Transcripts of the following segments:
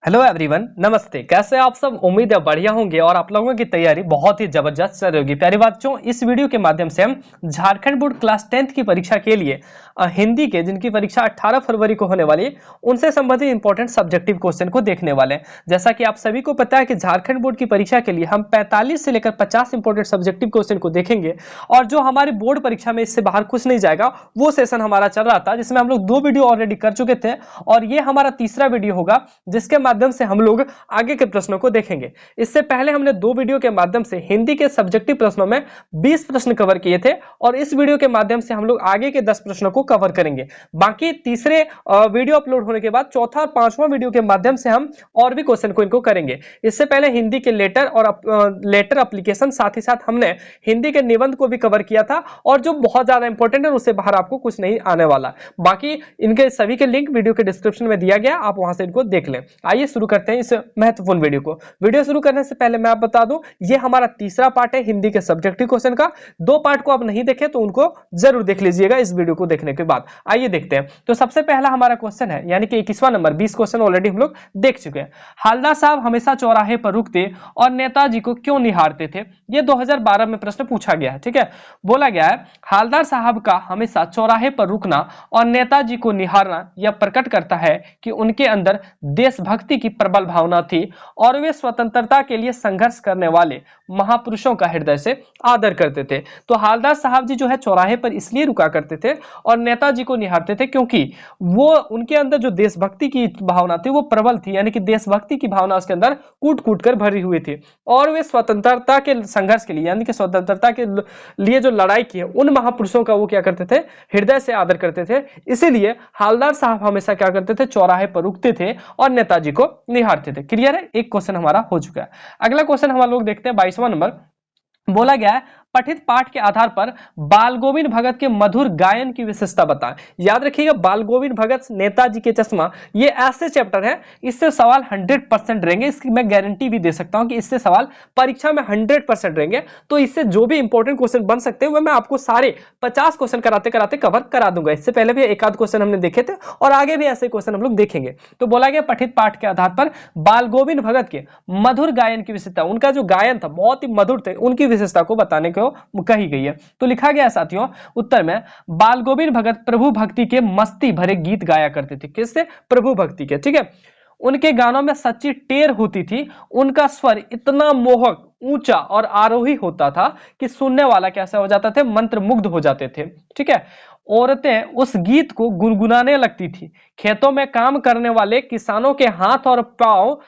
Hello everyone, नमस्ते। कैसे आप सब? उम्मीद है बढ़िया होंगे और आप लोगों की तैयारी बहुत ही जबरदस्त चल रही होगी। प्यारे बच्चों, इस वीडियो के माध्यम से हम झारखंड बोर्ड क्लास 10th की परीक्षा के लिए हिंदी के जिनकी परीक्षा 18 फरवरी को होने वाली है उनसे संबंधित इंपॉर्टेंट सब्जेक्टिव क्वेश्चन को देखने वाले हैं। जैसा कि आप सभी को पता है कि झारखंड बोर्ड की परीक्षा के लिए हम 45 से लेकर 50 इंपॉर्टेंट सब्जेक्टिव क्वेश्चन को देखेंगे और जो हमारी बोर्ड परीक्षा में इससे बाहर कुछ नहीं जाएगा वो सेशन हमारा चल रहा था, जिसमें हम लोग 2 वीडियो ऑलरेडी कर चुके थे और ये हमारा तीसरा वीडियो होगा जिसके माध्यम से हम लोग आगे के प्रश्नों को देखेंगे। इससे पहले हमने 2 वीडियो के माध्यम से हिंदी के सब्जेक्टिव प्रश्नों में 20 प्रश्न कवर किए थे और इस वीडियो के माध्यम से हम लोग आगे के 10 प्रश्नों को कवर करेंगे। बाकी तीसरे वीडियो अपलोड होने के बाद चौथा और पांचवा वीडियो के माध्यम से हम और भी क्वेश्चन को इनको करेंगे। इससे पहले हिंदी के लेटर और लेटर एप्लीकेशन, साथ ही साथ हमने हिंदी के निबंध को भी कवर किया था और जो बहुत ज्यादा इंपॉर्टेंट है उससे बाहर आपको कुछ नहीं आने वाला। बाकी इनके सभी के लिंक वीडियो के डिस्क्रिप्शन में दिया गया, आप वहां से इनको देख लें। आइए शुरू करते हैं इस महत्वपूर्ण वीडियो को। वीडियो शुरू करने से पहले मैं आप बता दूं, ये हमारा तीसरा पार्ट है हिंदी के सब्जेक्टिव क्वेश्चन का। 2 पार्ट को आप नहीं देखे तो उनको जरूर देख लीजिएगा इस वीडियो को देखने के बाद। आइए देखते हैं। तो सबसे पहला हमारा क्वेश्चन है, यानी कि 21वां नंबर, 20 क्वेश्चन ऑलरेडी हम लोग देख चुके हैं। हालदार साहब हमेशा चौराहे पर रुकते और नेताजी को क्यों निहारते थे? ये 2012 में प्रश्न पूछा गया है। ठीक है, बोला गया है हालदार साहब का हमेशा चौराहे पर रुकना और नेताजी को निहारना यह प्रकट करता है कि उनके अंदर देशभक्ति की प्रबल भावना थी और वे स्वतंत्रता के लिए संघर्ष करने वाले महापुरुषों का हृदय से आदर करते थे। तो हालदार साहब जी जो है चौराहे पर इसलिए रुका करते थे और नेताजी को निहारते थे क्योंकि वो उनके अंदर जो देशभक्ति की भावना थी वो प्रबल थी, यानी कि देशभक्ति की भावना उसके अंदर कूट कूट कर भरी हुई थी और वे स्वतंत्रता के संघर्ष के लिए, यानी कि स्वतंत्रता के लिए जो लड़ाई की है उन महापुरुषों का वो क्या करते थे, हृदय से आदर करते थे। इसीलिए हालदार साहब हमेशा क्या करते थे, चौराहे पर रुकते थे और नेताजी को निहारते थे। क्लियर है? एक क्वेश्चन हमारा हो चुका है। अगला क्वेश्चन हम लोग देखते हैं 22वां नंबर। बोला गया है पठित पाठ के आधार पर बाल गोविंद भगत के मधुर गायन की विशेषता बताएं। याद रखिएगा, बाल गोविंद भगत नेताजी के चश्मा ये ऐसे चैप्टर है, इससे सवाल 100% रहेंगे। इसकी मैं गारंटी भी दे सकता हूं कि इससे सवाल परीक्षा में 100% रहेंगे। तो इससे जो भी इंपॉर्टेंट क्वेश्चन बन सकते हैं वह मैं आपको सारे 50 क्वेश्चन कराते कराते कवर करा दूंगा। इससे पहले भी एक आध क्वेश्चन हमने देखे थे और आगे भी ऐसे क्वेश्चन हम लोग देखेंगे। तो बोला गया पठित पाठ के आधार पर बाल गोविंद भगत के मधुर गायन की विशेषता, उनका जो गायन था बहुत ही मधुर थे, उनकी विशेषता को बताने को कही गई है। तो लिखा गया साथियों उत्तर में, बाल गोविंद भगत प्रभु भक्ति के मस्ती भरे गीत गाया करते थे। किससे? प्रभु भक्ति के। ठीक है, उनके गानों में सच्ची टेर होती थी। उनका स्वर इतना मोहक, ऊंचा और आरोही होता था कि सुनने वाला कैसा हो जाता थे, मंत्रमुग्ध हो जाते थे। ठीक है, औरतें उस गीत को गुनगुनाने लगती थी। खेतों में काम करने वाले किसानों के हाथ और पांव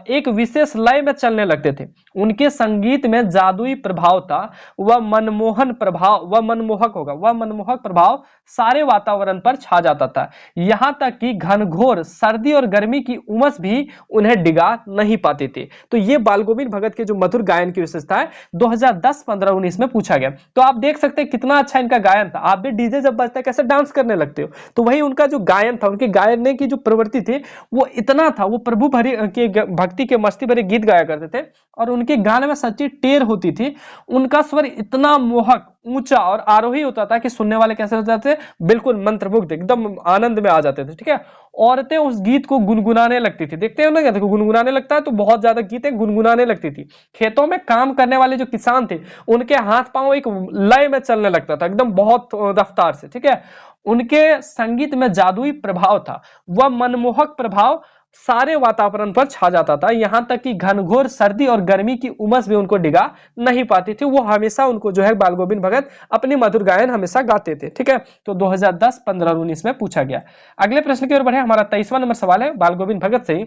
एक विशेष लय में चलने लगते थे। उनके संगीत में जादुई प्रभाव था। वह मनमोहन प्रभाव, वह मनमोहक प्रभाव सारे वातावरण पर छा जाता था। यहां तक कि घनघोर सर्दी और गर्मी की उमस भी उन्हें डिगा नहीं पाती थी। तो ये बाल गोविंद भगत के जो मधुर गायन की विशेषता है 2010, 15, 19 में पूछा गया। तो आप देख सकते हैं कितना अच्छा इनका गायन था। आप भी डीजे जब बजता है कैसे डांस करने लगते हो, तो वही उनका जो गायन था, उनके गायन की जो प्रवृत्ति थी वो इतना था। वो प्रभु भरी के भक्ति के मस्ती भरे गीत गाया करते थे और उनके गाने में सच्ची टेर होती थी। उनका स्वर इतना मोहक, ऊंचा और आरोही होता था कि सुनने वाले कैसे हो जाते थे, बिल्कुल मंत्रमुग्ध, एकदम आनंद में आ जाते थे। ठीक है, औरतें उस गीत को गुनगुनाने लगती थी। देखते हो ना, देखो गुनगुनाने लगता है तो बहुत ज्यादा गीतें गुनगुनाने लगती थी। खेतों में काम करने वाले जो किसान थे उनके हाथ पांव एक लय में चलने लगता था, एकदम बहुत रफ्तार से। ठीक है, उनके संगीत में जादुई प्रभाव था। वह मनमोहक प्रभाव सारे वातावरण पर छा जाता था। यहां तक कि घनघोर सर्दी और गर्मी की उमस भी उनको डिगा नहीं पाती थी। वो हमेशा उनको जो है बाल गोविंद भगत अपनी मधुर गायन हमेशा गाते थे। ठीक है, तो 2010, 15, 19 में पूछा गया। अगले प्रश्न की ओर बढ़े। हमारा 23वां नंबर सवाल है बाल गोविंद भगत से ही।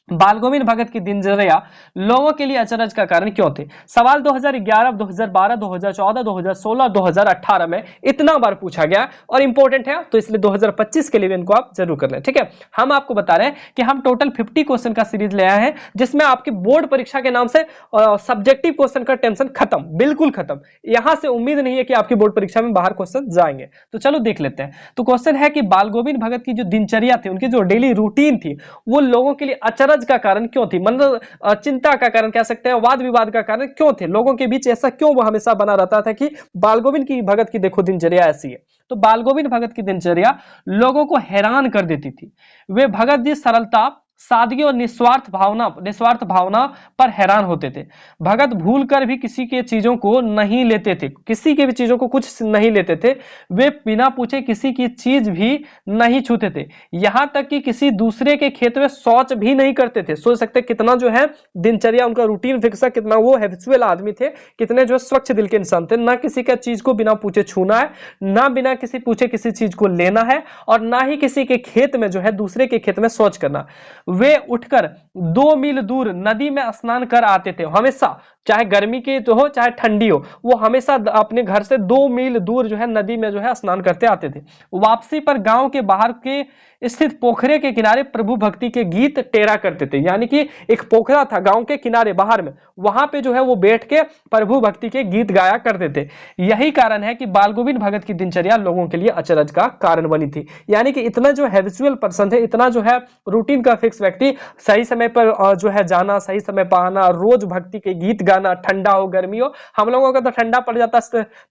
बाल गोविंद भगत की दिनचर्या लोगों के लिए अचरज का कारण क्यों थे? सवाल 2011, 2012, 2014, 2016, 2018 में इतना बार पूछा गया और इंपॉर्टेंट है, तो इसलिए 2025 के लिए इनको आप जरूर कर लें। ठीक है, हम आपको बता रहे हैं कि हम टोटल 50 क्वेश्चन का सीरीज ले आए हैं जिसमें आपकी बोर्ड परीक्षा के नाम से सब्जेक्टिव क्वेश्चन का टेंशन खत्म, बिल्कुल खत्म। यहां से उम्मीद नहीं है कि आपकी बोर्ड परीक्षा में बाहर क्वेश्चन जाएंगे। तो चलो देख लेते हैं। तो क्वेश्चन है कि बाल गोविंद भगत की जो दिनचर्या थी, उनकी जो डेली रूटीन थी, वो लोगों के लिए अचरज का कारण क्यों थी? मतलब चिंता का कारण कह सकते हैं, वाद विवाद का कारण क्यों थे? लोगों के बीच ऐसा क्यों वो हमेशा बना रहता था कि बाल गोविंद की भगत की देखो दिनचर्या ऐसी है? तो बाल गोविंद भगत की दिनचर्या लोगों को हैरान कर देती थी। वे भगत जी सरलता, सादगी और निस्वार्थ भावना पर हैरान होते थे। भगत भूल कर भी किसी के चीजों को नहीं लेते थे, किसी के भी चीजों को कुछ नहीं लेते थे। वे बिना पूछे किसी की चीज भी नहीं छूते थे, यहां तक कि किसी दूसरे के खेत में शौच भी नहीं करते थे। सोच सकते कितना जो है दिनचर्या उनका रूटीन फिक्स है, कितना वो हैबिचुअल आदमी थे, कितने जो स्वच्छ दिल के इंसान थे। ना किसी का चीज को बिना पूछे छूना है, ना बिना किसी पूछे किसी चीज को लेना है, और ना ही किसी के खेत में जो है दूसरे के खेत में शौच करना। वे उठकर 2 मील दूर नदी में स्नान कर आते थे हमेशा, चाहे गर्मी की तो हो चाहे ठंडी हो, वो हमेशा अपने घर से 2 मील दूर जो है नदी में जो है स्नान करते आते थे। वापसी पर गांव के बाहर के स्थित पोखरे के किनारे प्रभु भक्ति के गीत टेरा करते थे, यानी कि एक पोखरा था गांव के किनारे बाहर में, वहां पे जो है वो बैठ के प्रभु भक्ति के गीत गाया करते थे। यही कारण है कि बाल गोविंद भगत की दिनचर्या लोगों के लिए अचरज का कारण बनी थी। यानी कि इतना जो हैबिचुअल पर्सन थे, इतना जो है रूटीन का फिक्स व्यक्ति, सही समय पर जो है जाना, सही समय पर आना, रोज भक्ति के गीत गाना, ठंडा हो गर्मी हो। हम लोगों का तो ठंडा पड़ जाता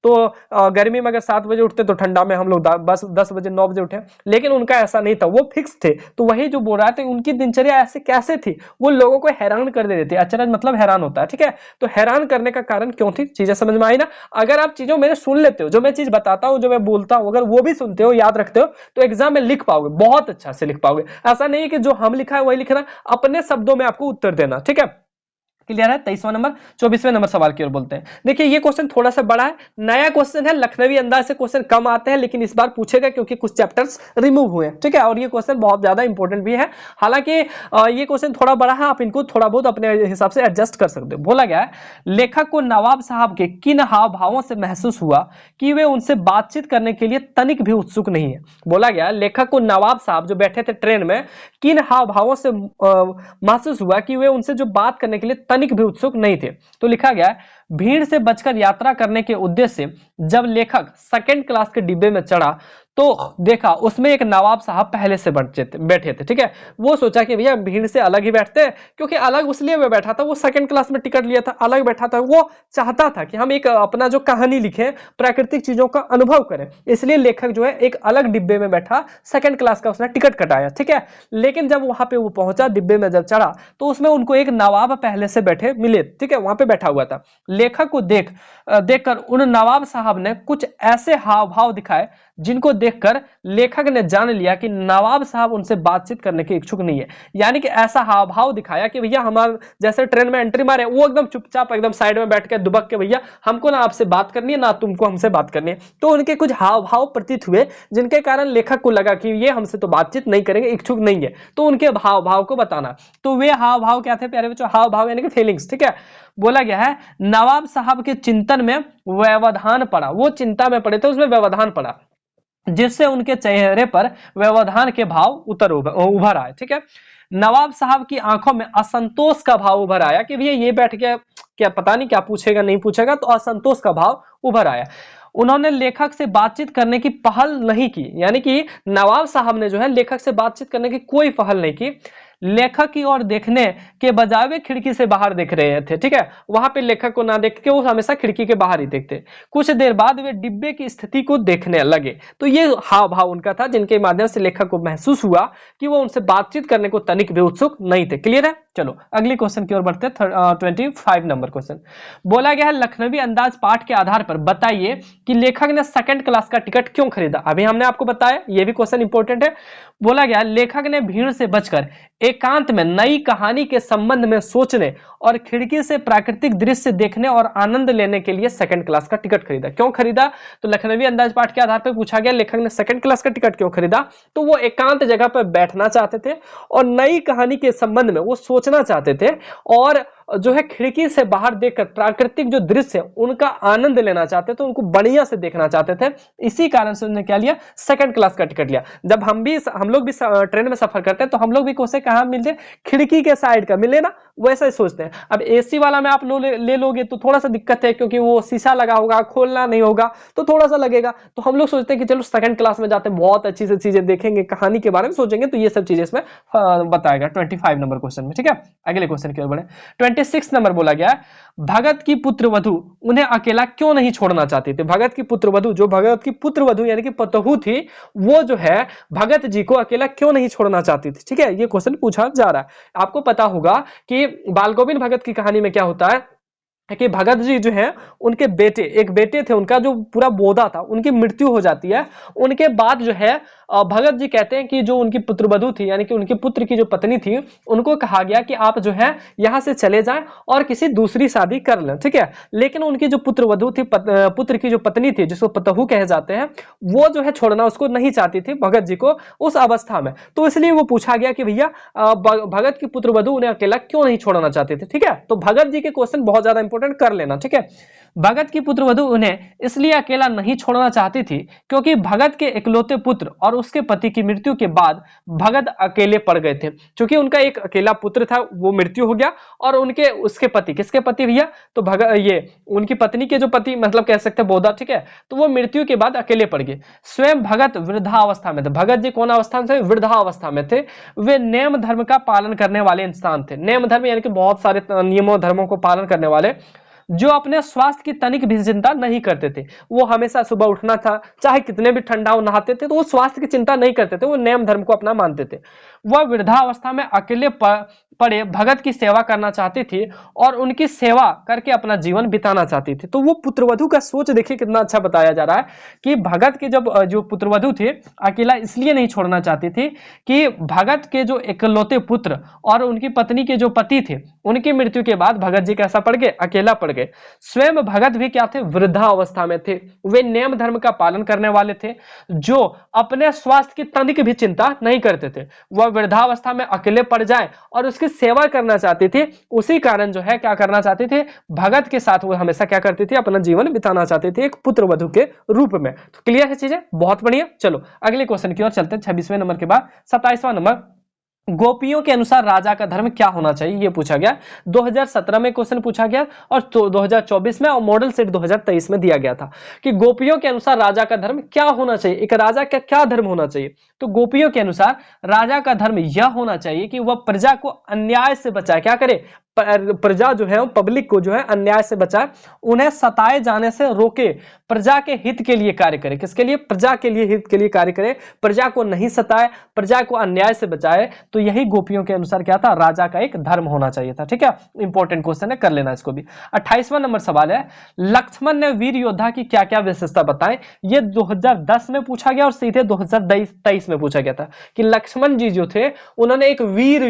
तो गर्मी में अगर 7 बजे उठते तो ठंडा में हम लोग बस 10 बजे 9 बजे उठे, लेकिन उनका ऐसा नहीं था, वो फिक्स थे। तो वही जो बोल रहा था उनकी दिनचर्या ऐसे कैसे थी, वो लोगों को हैरान कर देते थे। अचरज मतलब हैरान होता है, ठीक है। तो हैरान करने का कारण क्यों थी, चीजें समझ में आई ना। अगर आप चीजों मेरे सुन लेते हो, जो मैं चीज बताता हूं, जो मैं बोलता हूं, अगर वो भी सुनते हो, याद रखते हो, तो एग्जाम में लिख पाओगे, बहुत अच्छा से लिख पाओगे। ऐसा नहीं है कि जो हम लिखा है वही लिखना, अपने शब्दों में आपको उत्तर देना, ठीक है। क्लियर है। 23वां नंबर 24वें नंबर सवाल की ओर बोलते हैं। देखिए ये क्वेश्चन थोड़ा सा बड़ा है, नया क्वेश्चन है, लखनवी अंदाज से क्वेश्चन कम आते हैं, लेकिन इस बार पूछेगा क्योंकि कुछ चैप्टर्स रिमूव हुए हैं, ठीक है। और ये क्वेश्चन बहुत ज्यादा इंपॉर्टेंट भी है। हालांकि ये क्वेश्चन थोड़ा बड़ा है, आप इनको थोड़ा बहुत अपने हिसाब से एडजस्ट कर सकते हो। बोला गया है, लेखक को नवाब साहब के किन हाव भावों से महसूस हुआ कि वे उनसे बातचीत करने के लिए तनिक भी उत्सुक नहीं है। बोला गया लेखक को नवाब साहब जो बैठे थे ट्रेन में, किन हाव भावों से महसूस हुआ कि वे उनसे जो बात करने के लिए तनिक भी उत्सुक नहीं थे। तो लिखा गया है, भीड़ से बचकर यात्रा करने के उद्देश्य से जब लेखक सेकंड क्लास के डिब्बे में चढ़ा तो देखा उसमें एक नवाब साहब पहले से बैठे थे, ठीक है। वो सोचा कि भैया भीड़ से अलग ही बैठते हैं, क्योंकि अलग उसलिए मैं बैठा था, वो सेकंड क्लास में टिकट लिया था, अलग बैठा था। वो चाहता था कि हम एक अपना जो कहानी लिखें, प्राकृतिक चीजों का अनुभव करें, इसलिए लेखक जो है एक अलग डिब्बे में बैठा, सेकंड क्लास का उसने टिकट कटाया, ठीक है। लेकिन जब वहां पे वो पहुंचा, डिब्बे में जब चढ़ा, तो उसमें उनको एक नवाब पहले से बैठे मिले, ठीक है, वहां पे बैठा हुआ था। लेखक को देखकर उन नवाब साहब ने कुछ ऐसे हाव भाव दिखाए जिनको देखकर लेखक ने जान लिया कि नवाब साहब उनसे बातचीत करने के इच्छुक नहीं है। यानी कि ऐसा हाव भाव दिखाया कि भैया हमारे जैसे ट्रेन में एंट्री मारे, वो एकदम चुपचाप एकदम साइड में बैठ के दुबक के, भैया हमको ना आपसे बात करनी है, ना तुमको हमसे बात करनी है। तो उनके कुछ हाव भाव प्रतीत हुए, जिनके कारण लेखक को लगा कि ये हमसे तो बातचीत नहीं करेंगे, इच्छुक नहीं है, तो उनके हाव भाव को बताना। तो वे हाव भाव क्या थे प्यारे बच्चों, हाव भाव यानी कि फीलिंग्स, ठीक है। बोला गया है, नवाब साहब के चिंतन में व्यवधान पड़ा, वो चिंता में पड़े थे, उसमें व्यवधान पड़ा, जिससे उनके चेहरे पर व्यवधान के भाव उभर आए, ठीक है। नवाब साहब की आंखों में असंतोष का भाव उभर आया कि भैया ये बैठ के क्या पता नहीं क्या पूछेगा नहीं पूछेगा, तो असंतोष का भाव उभर आया। उन्होंने लेखक से बातचीत करने की पहल नहीं की, यानी कि नवाब साहब ने जो है लेखक से बातचीत करने की कोई पहल नहीं की। लेखक की ओर देखने के बजाय वे खिड़की से बाहर देख रहे थे, ठीक है। वहां पे लेखक को ना देख के वो हमेशा खिड़की के बाहर ही देखते। कुछ देर बाद वे डिब्बे की स्थिति को देखने लगे। तो ये हाव भाव उनका था, जिनके माध्यम से लेखक को महसूस हुआ कि वो उनसे बातचीत करने को तनिक भी उत्सुक नहीं थे। क्लियर है। चलो अगले क्वेश्चन की ओर बढ़ते हैं। 25 नंबर क्वेश्चन बोला गया है, लखनवी अंदाज पाठ के आधार पर बताइए कि लेखक ने सेकंड क्लास का टिकट क्यों खरीदा। अभी हमने आपको बताया, ये भी क्वेश्चन इंपॉर्टेंट है। बोला गया लेखक ने भीड़ से बचकर एकांत में नई कहानी के संबंध में सोचने और खिड़की से प्राकृतिक दृश्य देखने और आनंद लेने के लिए सेकंड क्लास का टिकट खरीदा। क्यों खरीदा, तो लखनवी अंदाज पाठ के आधार पर पूछा गया लेखक ने सेकंड क्लास का टिकट क्यों खरीदा। तो वो एकांत जगह पर बैठना चाहते थे और नई कहानी के संबंध में वो सोचना चाहते थे, और जो है खिड़की से बाहर देखकर प्राकृतिक जो दृश्य है उनका आनंद लेना चाहते थे, उनको बढ़िया से देखना चाहते थे। इसी कारण से उन्होंने क्या लिया, सेकंड क्लास का टिकट लिया। जब हम लोग भी ट्रेन में सफर करते हैं तो हम लोग भी कोसे कहां मिलते, खिड़की के साइड का मिले ना, वैसा ही सोचते हैं। अब एसी वाला में आप ले लोगे तो थोड़ा सा दिक्कत है, क्योंकि वो शीशा लगा होगा, खोलना नहीं होगा तो थोड़ा सा लगेगा। तो हम लोग सोचते हैं कि चलो सेकंड क्लास में जाते हैं, बहुत अच्छी से चीजें देखेंगे, कहानी के बारे में सोचेंगे, तो ये सब चीजें इसमें बताएगा 25 नंबर क्वेश्चन में। ठीक है, अगले क्वेश्चन की ओर बढ़े। 26 नंबर बोला गया है, भगत की पुत्र वधु उन्हें अकेला क्यों नहीं छोड़ना चाहती थी। भगत की पुत्र वधु, जो भगत की पुत्र वधु यानी कि पतहू थी, वो जो है भगत जी को अकेला क्यों नहीं छोड़ना चाहती थी। ठीक है, ये क्वेश्चन पूछा जा रहा है। आपको पता होगा कि बाल गोविंद भगत की कहानी में क्या होता है कि भगत जी जो है, उनके बेटे, एक बेटे थे, उनका जो पूरा बोधा था, उनकी मृत्यु हो जाती है। उनके बाद जो है भगत जी कहते हैं कि जो उनकी पुत्रवधू थी, यानी कि उनके पुत्र की जो पत्नी थी, उनको कहा गया कि आप जो है यहां से चले जाएं और किसी दूसरी शादी कर लें। ठीक है, लेकिन उनकी जो पुत्रवधू थी, पुत्र की जो पत्नी थी, जिसको पतहू कहे जाते हैं, वो जो है छोड़ना उसको नहीं चाहती थी भगत जी को उस अवस्था में। तो इसलिए वो पूछा गया कि भैया भगत की पुत्रवधू उन्हें अकेला क्यों नहीं छोड़ना चाहते थे। ठीक है, तो भगत जी के क्वेश्चन बहुत ज्यादा इंपॉर्टेंट कर लेना। ठीक है, भगत की पुत्रवधू उन्हें इसलिए अकेला नहीं छोड़ना चाहती थी क्योंकि भगत के इकलौते पुत्र और उसके पति की मृत्यु के बाद भगत अकेले पड़ गए थे। क्योंकि उनका एक अकेला पुत्र था, वो मृत्यु हो गया, और उनके उसके पति, किसके पति भैया, तो भगत, ये उनकी पत्नी के जो पति, मतलब कह सकते हैं बोधा। ठीक है, तो वो मृत्यु के बाद अकेले पड़ गए। स्वयं भगत वृद्धावस्था में थे। भगत जी कौन अवस्था में थे, वृद्धावस्था में थे। वे नेम धर्म का पालन करने वाले इंसान थे। नेम धर्म यानी कि बहुत सारे नियमों धर्मों को पालन करने वाले, जो अपने स्वास्थ्य की तनिक भी चिंता नहीं करते थे। वो हमेशा सुबह उठना था, चाहे कितने भी ठंडा हो, नहाते थे, तो वो स्वास्थ्य की चिंता नहीं करते थे, वो नेम धर्म को अपना मानते थे। वह वृद्धावस्था में अकेले पड़े भगत की सेवा करना चाहती थी और उनकी सेवा करके अपना जीवन बिताना चाहती थी। तो वो पुत्रवधू का सोच देखिए कितना अच्छा बताया जा रहा है कि भगत की जब जो पुत्रवधू थी, अकेला इसलिए नहीं छोड़ना चाहती थी कि भगत के जो इकलौते पुत्र और उनकी पत्नी के जो पति थे, उनकी मृत्यु के बाद भगत जी कैसा पड़ गए, अकेला पड़ गए। स्वयं भगत भी क्या थे, वृद्धावस्था में थे। वे नेम धर्म का पालन करने वाले थे, जो अपने स्वास्थ्य की तनिक भी चिंता नहीं करते थे। वह वृद्धावस्था में अकेले पड़ जाए और उसकी सेवा करना चाहती थी। उसी कारण जो है क्या करना चाहती थी, भगत के साथ वो हमेशा क्या करती थी, अपना जीवन बिताना चाहती थी एक पुत्र वधू के रूप में। तो क्लियर है चीजें, बहुत बढ़िया। चलो अगले क्वेश्चन की ओर चलते हैं। 26वें नंबर के बाद 27वां नंबर, गोपियों के अनुसार राजा का धर्म क्या होना चाहिए, यह पूछा गया। 2017 में क्वेश्चन पूछा गया और 2024 में और मॉडल सेट 2023 में दिया गया था कि गोपियों के अनुसार राजा का धर्म क्या होना चाहिए, एक राजा का क्या धर्म होना चाहिए। तो गोपियों के अनुसार राजा का धर्म यह होना चाहिए कि वह प्रजा को अन्याय से बचाए। क्या करे, प्रजा जो है, पब्लिक को जो है अन्याय से बचाए, उन्हें सताए जाने से रोके, प्रजा के हित के लिए कार्य करे। किसके लिए, प्रजा के लिए, हित के लिए कार्य करे, प्रजा को नहीं सताए, प्रजा को अन्याय से बचाए। तो यही गोपियों के अनुसार क्या था, राजा का एक धर्म होना चाहिए था। ठीक है, इंपॉर्टेंट क्वेश्चन है, कर लेना इसको भी। 28वां नंबर सवाल है, लक्ष्मण ने वीर योद्धा की क्या क्या विशेषता बताएं। ये 2010 में पूछा गया और सीधे 2023 में पूछा गया था कि लक्ष्मण जी जो थे, उन्होंने एक वीर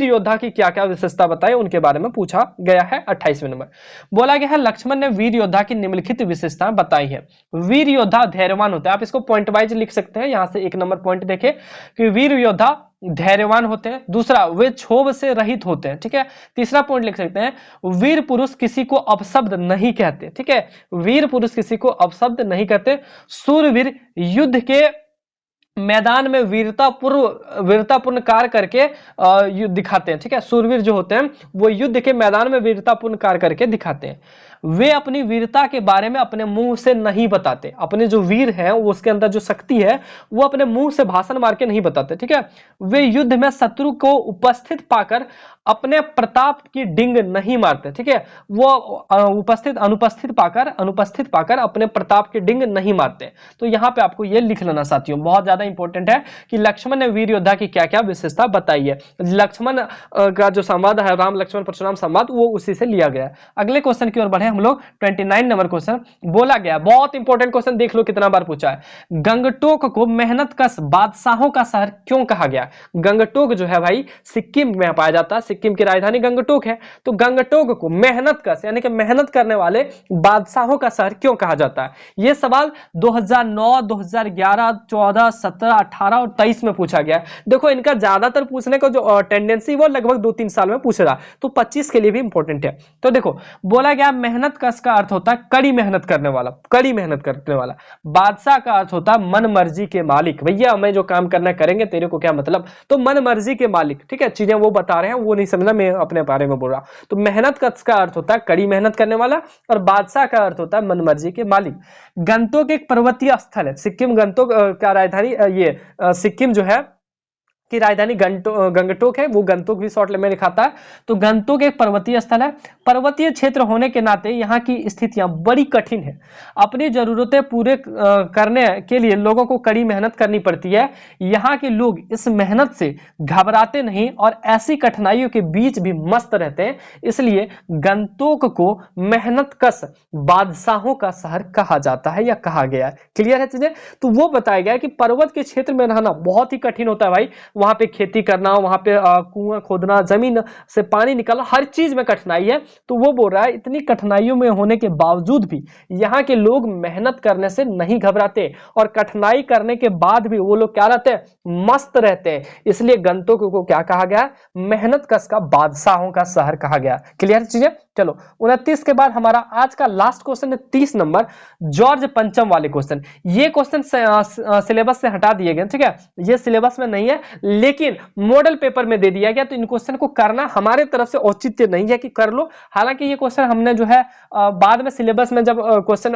योद्धा की क्या क्या विशेषता बताए, उनके बारे में पूछा गया है। 28वें नंबर बोला गया है, लक्ष्मण ने वीर योद्धा की निम्नलिखित विशेषताएं बताई है। वीर योद्धा धैर्यवान होता है। आप इसको पॉइंट वाइज लिख सकते हैं, यहां से एक नंबर पॉइंट देखें कि वीर योद्धा धैर्यवान होते हैं। दूसरा, वे क्षोभ से रहित होते हैं। ठीक है, तीसरा पॉइंट लिख सकते हैं, वीर पुरुष किसी को अपशब्द नहीं कहते। ठीक है, वीर पुरुष किसी को अपशब्द नहीं कहते। सूरवीर युद्ध के मैदान में वीरतापूर्ण कार्य करके दिखाते हैं। ठीक है, सूरवीर जो होते हैं वो युद्ध के मैदान में वीरतापूर्ण कार्य करके दिखाते हैं। वे अपनी वीरता के बारे में अपने मुंह से नहीं बताते। अपने जो वीर हैं, वो उसके अंदर जो शक्ति है, वो अपने मुंह से भाषण मार के नहीं बताते। ठीक है, वे युद्ध में शत्रु को उपस्थित पाकर अपने प्रताप की डिंग नहीं मारते। ठीक है, वो अनुपस्थित पाकर अपने प्रताप की डिंग नहीं मारते। तो यहां पे आपको ये लिख लेना साथियों, बहुत ज्यादा इंपॉर्टेंट है कि लक्ष्मण ने वीर योद्धा की क्या क्या विशेषता बताई है। लक्ष्मण का जो संवाद है, राम लक्ष्मण परशुराम संवाद, वो उसी से लिया गया। अगले क्वेश्चन की ओर बढ़े हम लोग। 29 नंबर क्वेश्चन बोला गया, बहुत इंपॉर्टेंट क्वेश्चन, देख लो कितना बार पूछा है। गंगटोक को मेहनत कश बादशाहों का शहर क्यों कहा गया। गंगटोक जो है भाई सिक्किम में पाया जाता है, सिक्किम की राजधानी गंगटोक है। तो गंगटोक को मेहनत कश यानी कि मेहनत करने वाले बादशाहों का शहर क्यों कहा जाता है। यह सवाल 2009, 2011, 14, 17, 18 और 23 में पूछा गया। देखो इनका ज्यादातर पूछने का जो टेंडेंसी वो लगभग 2-3 साल में पूछ रहा, तो 25 के लिए भी इंपॉर्टेंट है। तो देखो बोला गया मेहनत कश का अर्थ होता है कड़ी मेहनत करने वाला, कड़ी मेहनत करने वाला। बादशाह का अर्थ होता है मन मर्जी के मालिक, भैया मैं जो काम करना करेंगे, तेरे को क्या मतलब, तो मन मर्जी के मालिक। ठीक है, चीजें वो बता रहे हैं, वो नहीं समझना, मैं अपने बारे में बोल रहा हूं। तो मेहनत कश का अर्थ होता है कड़ी मेहनत करने वाला, और बादशाह का अर्थ होता है मन मर्जी के मालिक। गंगटोक एक पर्वतीय स्थल है, सिक्किम गंगटोक का राजधानी ये सिक्किम जो है की राजधानी गंगटोक है, वो गंगटोक भी शॉर्ट में लिखाता है। तो गंगटोक एक पर्वतीय स्थल है। पर्वतीय क्षेत्र होने के नाते यहाँ की स्थितियां बड़ी कठिन है। अपनी जरूरतें पूरे करने के लिए लोगों को कड़ी मेहनत करनी पड़ती है। यहाँ के लोग इस मेहनत से घबराते नहीं और ऐसी कठिनाइयों के बीच भी मस्त रहते हैं, इसलिए गंगटोक को मेहनतकश बादशाहों का शहर कहा जाता है या कहा गया है। क्लियर है चीजें? तो वो बताया गया है कि पर्वत के क्षेत्र में रहना बहुत ही कठिन होता है भाई। वहां पे खेती करना, वहां पे कुआं खोदना, जमीन से पानी निकालना, हर चीज में कठिनाई है। तो वो बोल रहा है इतनी कठिनाइयों में होने के बावजूद भी यहाँ के लोग मेहनत करने से नहीं घबराते, और कठिनाई करने के बाद भी वो लोग क्या रहते हैं, मस्त रहते हैं। इसलिए गंगटोक को क्या कहा गया, मेहनत कश का बादशाहों का शहर कहा गया। क्लियर चीजें? चलो 29 के बाद हमारा आज का लास्ट क्वेश्चन है 30 नंबर, जॉर्ज पंचम वाले क्वेश्चन। ये क्वेश्चन सिलेबस से हटा दिए गए, ठीक है, ये सिलेबस में नहीं है, लेकिन मॉडल पेपर में दे दिया गया। तो इन क्वेश्चन को करना हमारे तरफ से औचित्य नहीं है कि कर लो। हालांकि ये क्वेश्चन हमने जो है बाद में सिलेबस में जब क्वेश्चन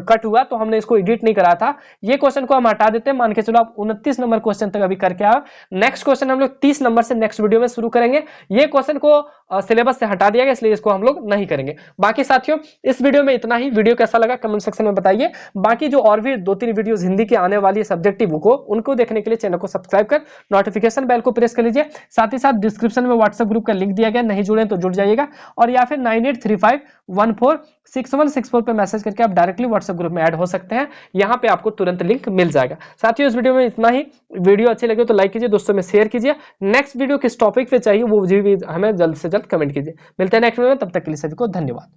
कट हुआ तो हमने इसको एडिट नहीं करा था। ये क्वेश्चन को हम हटा देते हैं, मान के चलो आप 29 नंबर क्वेश्चन तक अभी करके आओ। नेक्स्ट क्वेश्चन हम लोग 30 नंबर से नेक्स्ट वीडियो में शुरू करेंगे। ये क्वेश्चन को सिलेबस से हटा दिया गया, इसलिए इसको हम लोग नहीं करेंगे। बाकी साथियों इस वीडियो में इतना ही। वीडियो कैसा लगा कमेंट सेक्शन में बताइए। बाकी जो और भी 2-3 वीडियोस हिंदी के आने वाली है सब्जेक्टिव को, उनको देखने के लिए चैनल को सब्सक्राइब कर नोटिफिकेशन बेल को प्रेस कर लीजिए। साथ ही साथ डिस्क्रिप्शन में व्हाट्सएप ग्रुप का लिंक दिया गया, नहीं जुड़े तो जुड़ जाइएगा, और या फिर 9835146164 पे मैसेज करके आप डायरेक्टली व्हाट्सएप ग्रुप में ऐड हो सकते हैं। यहां पे आपको तुरंत लिंक मिल जाएगा। साथियों इस वीडियो में इतना ही। वीडियो अच्छी लगे तो लाइक कीजिए, दोस्तों में शेयर कीजिए। नेक्स्ट वीडियो किस टॉपिक पे चाहिए वो भी हमें जल्द से जल्द कमेंट कीजिए। मिलते हैं नेक्स्ट वीडियो में, तब तक के लिए सभी को धन्यवाद।